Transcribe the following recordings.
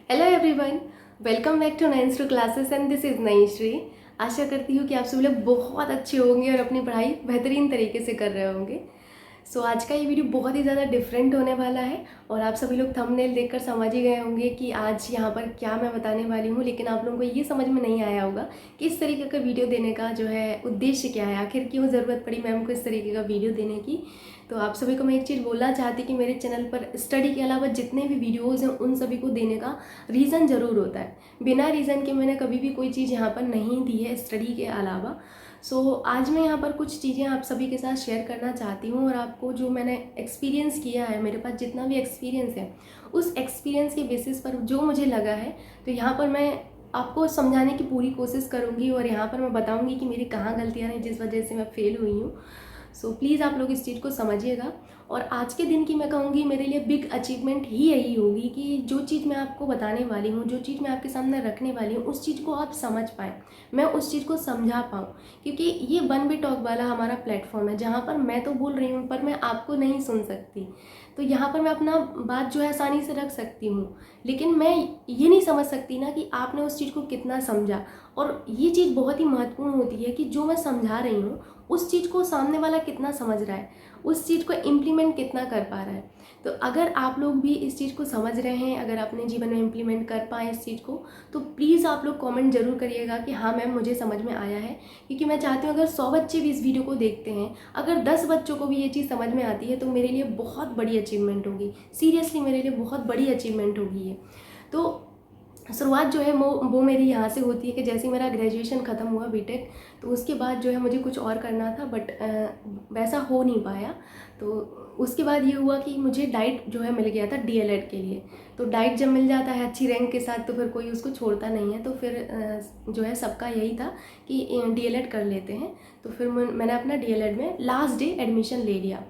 Hello everyone, welcome back to nines two classes and this is Naishree. आशा करती हूँ कि आप सभी लोग बहुत अच्छे होंगे और अपनी पढ़ाई बेहतरीन तरीके से कर रहे होंगे। सो आज का ये वीडियो बहुत ही ज़्यादा डिफरेंट होने वाला है और आप सभी लोग थंबनेल देखकर समझ ही गए होंगे कि आज यहाँ पर क्या मैं बताने वाली हूँ। लेकिन आप लोगों को ये समझ में नहीं आया होगा कि इस तरीके का वीडियो देने का जो है उद्देश्य क्या है, आखिर क्यों ज़रूरत पड़ी मैम को इस तरीके का वीडियो देने की। तो आप सभी को मैं एक चीज़ बोलना चाहती कि मेरे चैनल पर स्टडी के अलावा जितने भी वीडियोज़ हैं उन सभी को देने का रीज़न ज़रूर होता है। बिना रीज़न के मैंने कभी भी कोई चीज़ यहाँ पर नहीं दी है स्टडी के अलावा। सो आज मैं यहाँ पर कुछ चीज़ें आप सभी के साथ शेयर करना चाहती हूँ और आपको जो मैंने एक्सपीरियंस किया है, मेरे पास जितना भी एक्सपीरियंस है उस एक्सपीरियंस के बेसिस पर जो मुझे लगा है, तो यहाँ पर मैं आपको समझाने की पूरी कोशिश करूँगी और यहाँ पर मैं बताऊँगी कि मेरी कहाँ गलतियाँ हैं जिस वजह से मैं फेल हुई हूँ। सो प्लीज़ आप लोग इस चीज़ को समझिएगा। और आज के दिन की मैं कहूँगी मेरे लिए बिग अचीवमेंट ही यही होगी कि जो चीज़ मैं आपको बताने वाली हूँ, जो चीज़ मैं आपके सामने रखने वाली हूँ, उस चीज़ को आप समझ पाएँ, मैं उस चीज़ को समझा पाऊँ। क्योंकि ये वन वे टॉक वाला हमारा प्लेटफॉर्म है जहाँ पर मैं तो बोल रही हूँ पर मैं आपको नहीं सुन सकती। तो यहाँ पर मैं अपना बात जो है आसानी से रख सकती हूँ, लेकिन मैं ये नहीं समझ सकती ना कि आपने उस चीज़ को कितना समझा। और ये चीज़ बहुत ही महत्वपूर्ण होती है कि जो मैं समझा रही हूँ उस चीज़ को सामने वाला कितना समझ रहा है, उस चीज़ को इम्प्लीमेंट कितना कर पा रहा है। तो अगर आप लोग भी इस चीज़ को समझ रहे हैं, अगर अपने जीवन में इम्प्लीमेंट कर पाएँ इस चीज़ को, तो प्लीज़ आप लोग कमेंट ज़रूर करिएगा कि हाँ मैम मुझे समझ में आया है। क्योंकि मैं चाहती हूँ अगर 100 बच्चे भी इस वीडियो को देखते हैं, अगर 10 बच्चों को भी ये चीज़ समझ में आती है तो मेरे लिए बहुत बड़ी अचीवमेंट होगी। सीरियसली मेरे लिए बहुत बड़ी अचीवमेंट होगी ये। तो शुरुआत जो है वो मेरी यहाँ से होती है कि जैसे मेरा ग्रेजुएशन ख़त्म हुआ बीटेक, तो उसके बाद जो है मुझे कुछ और करना था बट वैसा हो नहीं पाया। तो उसके बाद ये हुआ कि मुझे डाइट जो है मिल गया था डीएलएड के लिए। तो डाइट जब मिल जाता है अच्छी रैंक के साथ तो फिर कोई उसको छोड़ता नहीं है। तो फिर जो है सबका यही था कि डीएलएड कर लेते हैं। तो फिर मैंने अपना डीएलएड में लास्ट डे एडमिशन ले लिया।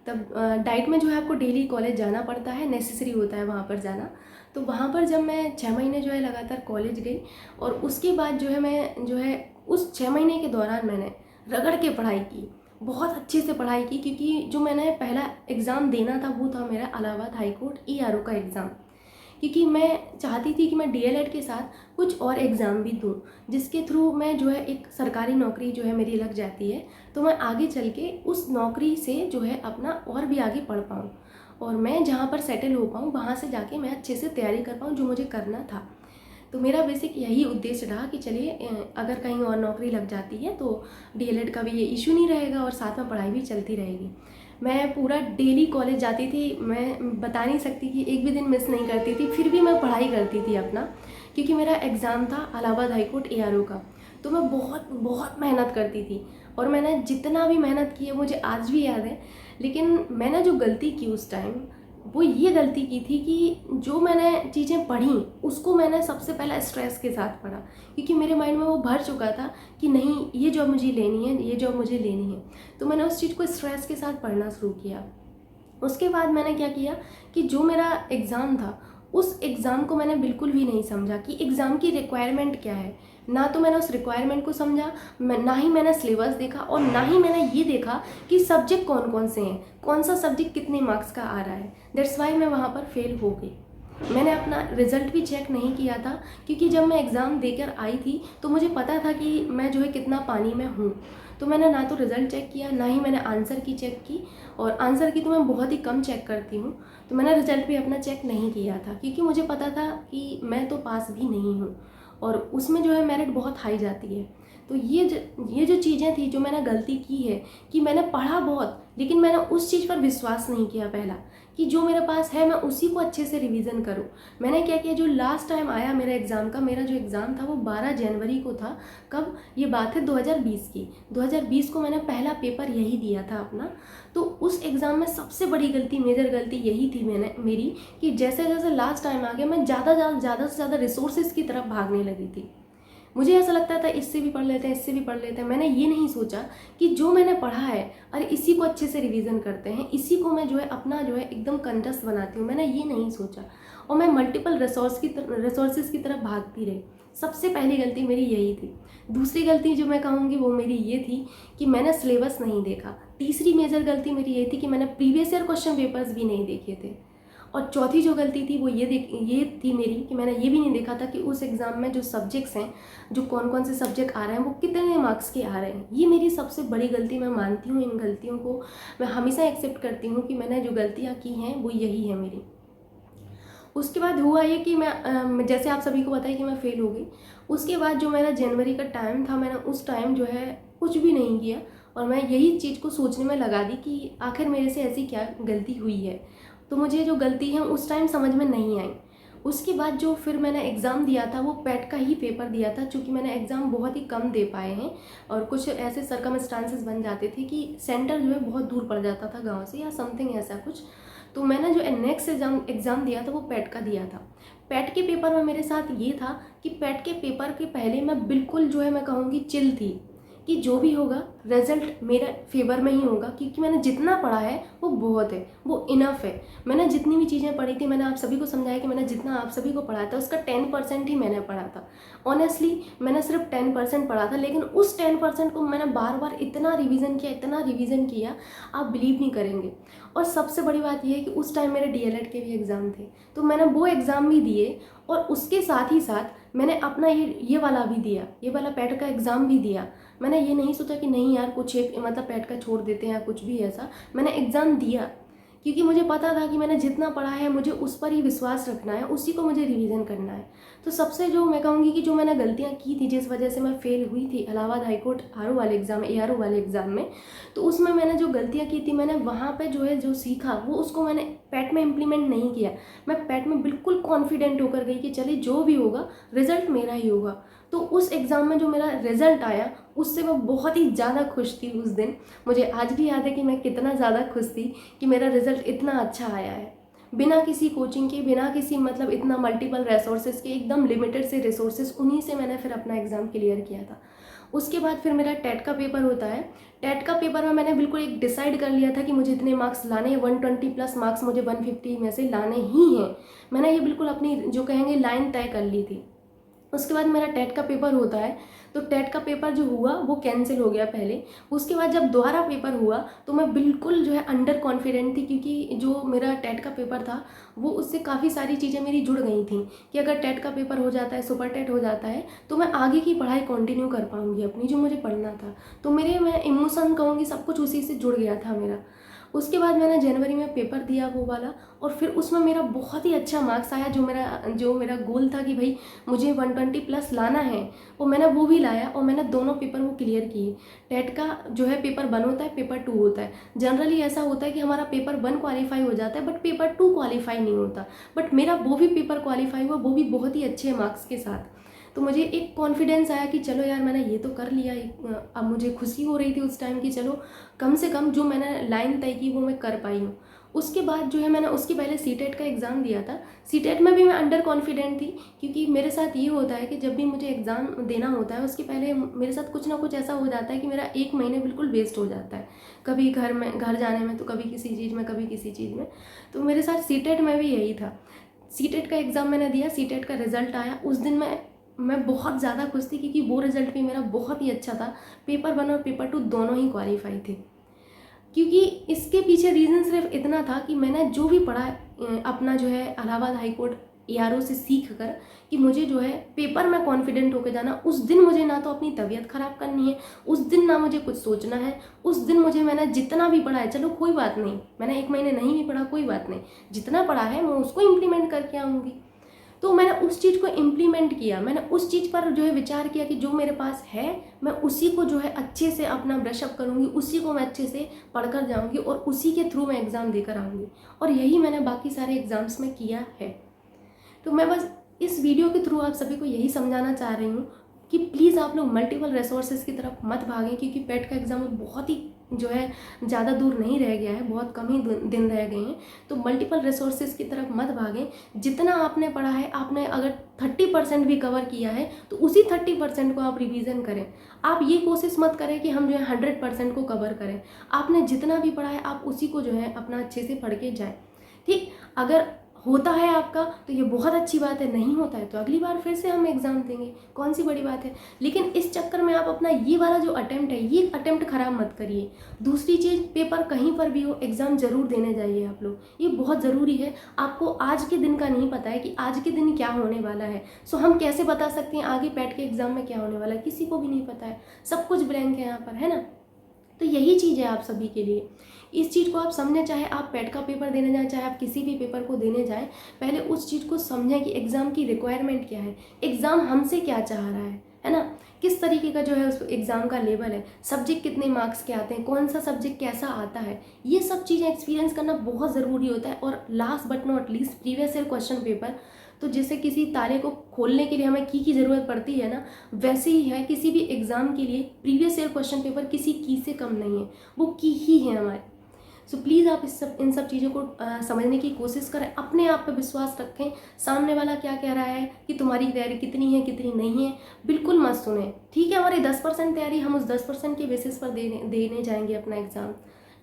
तब डाइट में जो है आपको डेली कॉलेज जाना पड़ता है, नेसेसरी होता है वहाँ पर जाना। तो वहाँ पर जब मैं 6 महीने जो है लगातार कॉलेज गई और उसके बाद जो है मैं जो है उस 6 महीने के दौरान मैंने रगड़ के पढ़ाई की, बहुत अच्छे से पढ़ाई की। क्योंकि जो मैंने पहला एग्ज़ाम देना था वो था मेरा इलाहाबाद हाई कोर्ट ईआरओ का एग्ज़ाम। क्योंकि मैं चाहती थी कि मैं डीएलएड के साथ कुछ और एग्ज़ाम भी दूँ जिसके थ्रू मैं जो है एक सरकारी नौकरी जो है मेरी लग जाती है, तो मैं आगे चल के उस नौकरी से जो है अपना और भी आगे पढ़ पाऊँ और मैं जहाँ पर सेटल हो पाऊँ वहाँ से जाके मैं अच्छे से तैयारी कर पाऊँ जो मुझे करना था। तो मेरा बेसिक यही उद्देश्य रहा कि चलिए अगर कहीं और नौकरी लग जाती है तो डीएलएड का भी ये इशू नहीं रहेगा और साथ में पढ़ाई भी चलती रहेगी। मैं पूरा डेली कॉलेज जाती थी, मैं बता नहीं सकती कि एक भी दिन मिस नहीं करती थी, फिर भी मैं पढ़ाई करती थी अपना। क्योंकि मेरा एग्ज़ाम था इलाहाबाद हाई कोर्ट एआरओ का। तो मैं बहुत बहुत मेहनत करती थी और मैंने जितना भी मेहनत की है मुझे आज भी याद है। लेकिन मैंने जो गलती की उस टाइम वो ये गलती की थी कि जो मैंने चीज़ें पढ़ी उसको मैंने सबसे पहला स्ट्रेस के साथ पढ़ा। क्योंकि मेरे माइंड में वो भर चुका था कि नहीं ये जॉब मुझे लेनी है, ये जॉब मुझे लेनी है। तो मैंने उस चीज़ को स्ट्रेस के साथ पढ़ना शुरू किया। उसके बाद मैंने क्या किया कि जो मेरा एग्ज़ाम था उस एग्ज़ाम को मैंने बिल्कुल भी नहीं समझा कि एग्ज़ाम की रिक्वायरमेंट क्या है। ना तो मैंने उस रिक्वायरमेंट को समझा, ना ही मैंने सिलेबस देखा और ना ही मैंने ये देखा कि सब्जेक्ट कौन कौन से हैं, कौन सा सब्जेक्ट कितने मार्क्स का आ रहा है। दैट्स वाई मैं वहाँ पर फेल हो गई। मैंने अपना रिज़ल्ट भी चेक नहीं किया था क्योंकि जब मैं एग्ज़ाम देकर आई थी तो मुझे पता था कि मैं जो है कितना पानी में हूँ। तो मैंने ना तो रिज़ल्ट चेक किया, ना ही मैंने आंसर की चेक की। और आंसर की तो मैं बहुत ही कम चेक करती हूँ। तो मैंने रिज़ल्ट भी अपना चेक नहीं किया था क्योंकि मुझे पता था कि मैं तो पास भी नहीं हूँ और उसमें जो है मेरिट बहुत हाई जाती है। तो ये जो चीज़ें थी जो मैंने गलती की है कि मैंने पढ़ा बहुत लेकिन मैंने उस चीज़ पर विश्वास नहीं किया पहला कि जो मेरे पास है मैं उसी को अच्छे से रिवीजन करूं। मैंने क्या किया, जो लास्ट टाइम आया मेरा एग्ज़ाम का, मेरा जो एग्ज़ाम था वो 12 जनवरी को था। कब ये बात है 2020 की। 2020 को मैंने पहला पेपर यही दिया था अपना। तो उस एग्ज़ाम में सबसे बड़ी गलती, मेजर गलती यही थी मेरी कि जैसे जैसे लास्ट टाइम आ गया मैं ज़्यादा से ज़्यादा रिसोर्सेज की तरफ भागने लगी थी। मुझे ऐसा लगता था इससे भी पढ़ लेते हैं, इससे भी पढ़ लेते हैं। मैंने ये नहीं सोचा कि जो मैंने पढ़ा है अरे इसी को अच्छे से रिवीजन करते हैं, इसी को मैं जो है अपना जो है एकदम कंठस्थ बनाती हूँ। मैंने ये नहीं सोचा और मैं मल्टीपल रिसोर्सेज की तरफ भागती रही। सबसे पहली गलती मेरी यही थी। दूसरी गलती जो मैं कहूँगी वो मेरी ये थी कि मैंने सिलेबस नहीं देखा। तीसरी मेजर गलती मेरी ये थी कि मैंने प्रीवियस ईयर क्वेश्चन पेपर्स भी नहीं देखे थे। और चौथी जो गलती थी वो ये थी मेरी कि मैंने ये भी नहीं देखा था कि उस एग्ज़ाम में जो सब्जेक्ट्स हैं, जो कौन कौन से सब्जेक्ट आ रहे हैं, वो कितने मार्क्स के आ रहे हैं। ये मेरी सबसे बड़ी गलती, मैं मानती हूँ इन गलतियों को मैं हमेशा एक्सेप्ट करती हूँ कि मैंने जो गलतियाँ की हैं वो यही है मेरी। उसके बाद हुआ ये कि जैसे आप सभी को पता है कि मैं फ़ेल हो गई। उसके बाद जो मेरा जनवरी का टाइम था, मैंने उस टाइम जो है कुछ भी नहीं किया और मैं यही चीज़ को सोचने में लगा दी कि आखिर मेरे से ऐसी क्या गलती हुई है। तो मुझे जो गलती है उस टाइम समझ में नहीं आई। उसके बाद जो फिर मैंने एग्ज़ाम दिया था वो पैट का ही पेपर दिया था, चूँकि मैंने एग्ज़ाम बहुत ही कम दे पाए हैं और कुछ ऐसे सरकमस्टांसेस बन जाते थे कि सेंटर जो है बहुत दूर पड़ जाता था गाँव से या समथिंग ऐसा कुछ। तो मैंने जो नेक्स्ट एग्ज़ाम दिया था वो पैट का दिया था। पैट के पेपर में मेरे साथ ये था कि पैट के पेपर के पहले मैं बिल्कुल जो है मैं कहूँगी चिल थी कि जो भी होगा रिज़ल्ट मेरे फेवर में ही होगा, क्योंकि मैंने जितना पढ़ा है वो बहुत है, वो इनफ है। मैंने जितनी भी चीज़ें पढ़ी थी, मैंने आप सभी को समझाया कि मैंने जितना आप सभी को पढ़ा था उसका 10% ही मैंने पढ़ा था। ऑनेस्टली मैंने सिर्फ 10% पढ़ा था, लेकिन उस 10% को मैंने बार बार इतना रिवीजन किया, आप बिलीव नहीं करेंगे। और सबसे बड़ी बात यह है कि उस टाइम मेरे डीएलएड के भी एग्ज़ाम थे, तो मैंने वो एग्ज़ाम भी दिए और उसके साथ ही साथ मैंने अपना ये वाला भी दिया, ये वाला पैट का एग्ज़ाम भी दिया। मैंने ये नहीं सोचा कि नहीं यार कुछ एक मतलब पैट का छोड़ देते हैं या कुछ भी ऐसा, मैंने एग्ज़ाम दिया क्योंकि मुझे पता था कि मैंने जितना पढ़ा है मुझे उस पर ही विश्वास रखना है, उसी को मुझे रिवीजन करना है। तो सबसे जो मैं कहूँगी कि जो मैंने गलतियाँ की थी जिस वजह से मैं फ़ेल हुई थी इलाहाबाद हाईकोर्ट आरओ वाले एग्ज़ाम एआरओ वाले एग्ज़ाम में, तो उसमें मैंने जो गलतियाँ की थी मैंने वहाँ पे जो है जो सीखा वो उसको मैंने पैट में इम्प्लीमेंट नहीं किया। मैं पैट में बिल्कुल कॉन्फिडेंट होकर गई कि चलिए जो भी होगा रिज़ल्ट मेरा ही होगा। तो उस एग्ज़ाम में जो मेरा रिज़ल्ट आया उससे मैं बहुत ही ज़्यादा खुश थी उस दिन। मुझे आज भी याद है कि मैं कितना ज़्यादा खुश थी कि मेरा रिज़ल्ट इतना अच्छा आया है, बिना किसी कोचिंग के, बिना किसी मतलब इतना मल्टीपल रिसोर्सेज के, एकदम लिमिटेड से रिसोर्सेज, उन्हीं से मैंने फिर अपना एग्ज़ाम क्लियर किया था। उसके बाद फिर मेरा टेट का पेपर होता है। टेट का पेपर में मैंने बिल्कुल एक डिसाइड कर लिया था कि मुझे इतने मार्क्स लाने हैं, 120 प्लस मार्क्स मुझे 150 में से लाने ही हैं। मैंने ये बिल्कुल अपनी जो कहेंगे लाइन तय कर ली थी। उसके बाद मेरा टेट का पेपर होता है, तो टेट का पेपर जो हुआ वो कैंसिल हो गया पहले। उसके बाद जब दोबारा पेपर हुआ तो मैं बिल्कुल जो है अंडर कॉन्फिडेंट थी, क्योंकि जो मेरा टेट का पेपर था वो उससे काफ़ी सारी चीज़ें मेरी जुड़ गई थी कि अगर टेट का पेपर हो जाता है, सुपर टेट हो जाता है, तो मैं आगे की पढ़ाई कंटिन्यू कर पाऊँगी अपनी जो मुझे पढ़ना था। तो मैं इमोशन कहूँगी सब कुछ उसी से जुड़ गया था मेरा। उसके बाद मैंने जनवरी में पेपर दिया वो वाला, और फिर उसमें मेरा बहुत ही अच्छा मार्क्स आया। जो मेरा गोल था कि भाई मुझे 120 प्लस लाना है, वो मैंने वो भी लाया और मैंने दोनों पेपर वो क्लियर किए। टेट का जो है पेपर 1 होता है, पेपर 2 होता है। जनरली ऐसा होता है कि हमारा पेपर 1 क्वालिफाई हो जाता है बट पेपर 2 क्वालिफाई नहीं होता, बट मेरा वो भी पेपर क्वालिफाई हुआ, वो भी बहुत ही अच्छे मार्क्स के साथ। तो मुझे एक कॉन्फिडेंस आया कि चलो यार मैंने ये तो कर लिया। अब मुझे खुशी हो रही थी उस टाइम कि चलो कम से कम जो मैंने लाइन तय की वो मैं कर पाई हूँ। उसके बाद जो है मैंने उसके पहले सीटेट का एग्ज़ाम दिया था। सीटेट में भी मैं अंडर कॉन्फिडेंट थी, क्योंकि मेरे साथ ये होता है कि जब भी मुझे एग्ज़ाम देना होता है उसके पहले मेरे साथ कुछ ना कुछ ऐसा हो जाता है कि मेरा 1 महीने बिल्कुल वेस्ट हो जाता है, कभी घर जाने में, तो कभी किसी चीज़ में, कभी किसी चीज़ में। तो मेरे साथ सीटेट में भी यही था। सीटेट का एग्ज़ाम मैंने दिया, सीटेट का रिज़ल्ट आया। उस दिन मैं बहुत ज़्यादा खुश थी, क्योंकि वो रिज़ल्ट भी मेरा बहुत ही अच्छा था। पेपर 1 और पेपर 2 दोनों ही क्वालिफाई थे। क्योंकि इसके पीछे रीज़न सिर्फ इतना था कि मैंने जो भी पढ़ा अपना जो है इलाहाबाद हाईकोर्ट एआरओ से सीख कर कि मुझे जो है पेपर में कॉन्फिडेंट होकर जाना। उस दिन मुझे ना तो अपनी तबीयत ख़राब करनी है, उस दिन ना मुझे कुछ सोचना है। उस दिन मैंने जितना भी पढ़ा है, चलो कोई बात नहीं, मैंने 1 महीने नहीं भी पढ़ा, कोई बात नहीं, जितना पढ़ा है मैं उसको इम्प्लीमेंट करके आऊँगी। तो मैंने उस चीज़ को इम्प्लीमेंट किया, मैंने उस चीज़ पर जो है विचार किया कि जो मेरे पास है मैं उसी को जो है अच्छे से अपना ब्रशअप करूँगी, उसी को मैं अच्छे से पढ़कर जाऊँगी और उसी के थ्रू मैं एग्ज़ाम देकर आऊँगी। और यही मैंने बाकी सारे एग्ज़ाम्स में किया है। तो मैं बस इस वीडियो के थ्रू आप सभी को यही समझाना चाह रही हूँ कि प्लीज़ आप लोग मल्टीपल रिसोर्सेज की तरफ मत भागें, क्योंकि पेट का एग्ज़ाम बहुत ही जो है ज़्यादा दूर नहीं रह गया है, बहुत कम ही दिन रह गए हैं। तो मल्टीपल रिसोर्सेज की तरफ मत भागें। जितना आपने पढ़ा है, आपने अगर 30% भी कवर किया है तो उसी 30% को आप रिवीजन करें। आप ये कोशिश मत करें कि हम जो है 100% को कवर करें। आपने जितना भी पढ़ा है आप उसी को जो है अपना अच्छे से पढ़ के जाएँ, ठीक। अगर होता है आपका तो ये बहुत अच्छी बात है, नहीं होता है तो अगली बार फिर से हम एग्ज़ाम देंगे, कौन सी बड़ी बात है। लेकिन इस चक्कर में आप अपना ये वाला जो अटेम्प्ट है, ये अटेम्प्ट ख़राब मत करिए। दूसरी चीज़, पेपर कहीं पर भी हो, एग्ज़ाम ज़रूर देने जाइए आप लोग, ये बहुत ज़रूरी है। आपको आज के दिन का नहीं पता है कि आज के दिन क्या होने वाला है। सो हम कैसे बता सकते हैं आगे पैट के एग्ज़ाम में क्या होने वाला है, किसी को भी नहीं पता है, सब कुछ ब्लैंक है यहाँ पर, है ना। तो यही चीज़ है आप सभी के लिए, इस चीज़ को आप समझें। चाहे आप पैट का पेपर देने जाएं, चाहे आप किसी भी पेपर को देने जाएं, पहले उस चीज़ को समझें कि एग्ज़ाम की रिक्वायरमेंट क्या है, एग्ज़ाम हमसे क्या चाह रहा है ना। किस तरीके का जो है उस एग्ज़ाम का लेवल है, सब्जेक्ट कितने मार्क्स के आते हैं, कौन सा सब्जेक्ट कैसा आता है, ये सब चीज़ें एक्सपीरियंस करना बहुत ज़रूरी होता है। और last but not least, previous year question paper, तो जैसे किसी ताले को खोलने के लिए हमें की ज़रूरत पड़ती है ना, वैसे ही है किसी भी एग्ज़ाम के लिए प्रीवियस ईयर क्वेश्चन पेपर किसी की से कम नहीं है, वो की ही है हमारी। सो प्लीज़ आप इन सब चीज़ों को समझने की कोशिश करें, अपने आप पे विश्वास रखें। सामने वाला क्या कह रहा है कि तुम्हारी तैयारी कितनी है कितनी नहीं है, बिल्कुल मत सुने। ठीक है, हमारी 10% तैयारी, हम उस 10% के बेसिस पर देने जाएंगे अपना एग्ज़ाम।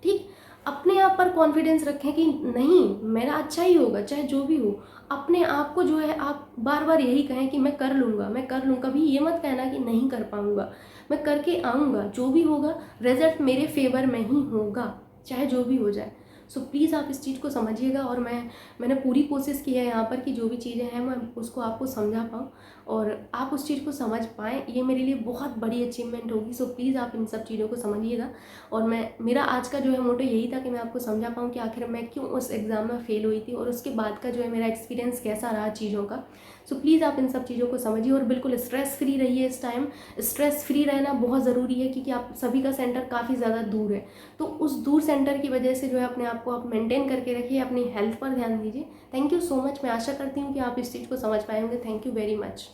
ठीक, अपने आप पर कॉन्फिडेंस रखें कि नहीं, मेरा अच्छा ही होगा चाहे जो भी हो। अपने आप को जो है आप बार बार यही कहें कि मैं कर लूँगा, मैं कर लूँगा। कभी ये मत कहना कि नहीं कर पाऊँगा, मैं करके आऊँगा, जो भी होगा रिजल्ट मेरे फेवर में ही होगा, चाहे जो भी हो जाए। सो प्लीज़ आप इस चीज़ को समझिएगा। और मैंने पूरी कोशिश की है यहाँ पर कि जो भी चीज़ें हैं मैं उसको आपको समझा पाऊँ और आप उस चीज़ को समझ पाएँ, ये मेरे लिए बहुत बड़ी अचीवमेंट होगी। सो प्लीज़ आप इन सब चीज़ों को समझिएगा। और मेरा आज का जो है मोटो यही था कि मैं आपको समझा पाऊँ कि आखिर मैं क्यों उस एग्ज़ाम में फ़ेल हुई थी और उसके बाद का जो है मेरा एक्सपीरियंस कैसा रहा चीज़ों का। सो प्लीज़ आप इन सब चीज़ों को समझिए और बिल्कुल स्ट्रेस फ्री रहिए इस टाइम। स्ट्रेस फ्री रहना बहुत ज़रूरी है क्योंकि आप सभी का सेंटर काफ़ी ज़्यादा दूर है, तो उस दूर सेंटर की वजह से जो है अपने आप को आप मेंटेन करके रखिए, अपनी हेल्थ पर ध्यान दीजिए। Thank you so much. मैं आशा करती हूँ कि आप इस चीज़ को समझ पाएंगे। Thank you very much.